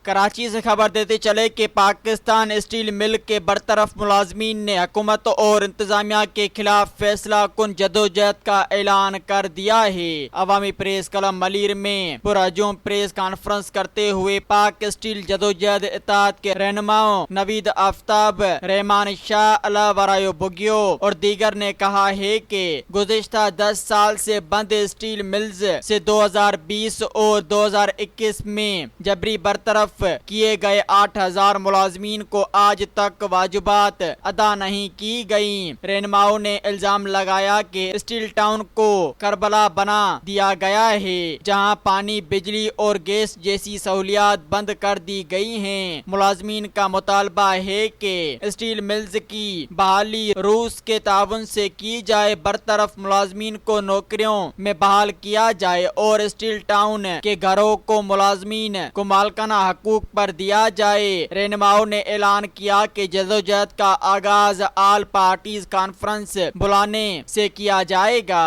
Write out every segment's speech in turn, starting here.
کراچی سے خبر دیتے چلے کہ پاکستان اسٹیل مل کے برطرف ملازمین نے حکومت اور انتظامیہ کے خلاف فیصلہ کن جدوجہد کا اعلان کر دیا ہے۔ عوامی پریس کلب ملیر میں پرہجوم پریس کانفرنس کرتے ہوئے پاک اسٹیل جدوجہد اتحاد کے رہنماؤں نوید آفتاب، رحمان شاہ، علا ورایو بگیو اور دیگر نے کہا ہے کہ گزشتہ 10 سال سے بند اسٹیل ملز سے 2020 اور 2021 میں جبری برطرف کیے گئے 8000 ملازمین کو آج تک واجبات ادا نہیں کی گئیں۔ رہنماؤں نے الزام لگایا کہ اسٹیل ٹاؤن کو کربلا بنا دیا گیا ہے، جہاں پانی، بجلی اور گیس جیسی سہولیات بند کر دی گئی ہیں۔ ملازمین کا مطالبہ ہے کہ اسٹیل ملز کی بحالی روس کے تعاون سے کی جائے، برطرف ملازمین کو نوکریوں میں بحال کیا جائے اور اسٹیل ٹاؤن کے گھروں کو ملازمین کو مالکانہ حقوق پر دیا جائے۔ رہنماؤں نے اعلان کیا کہ جدوجہد کا آغاز آل پارٹیز کانفرنس بلانے سے کیا جائے گا۔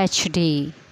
HD।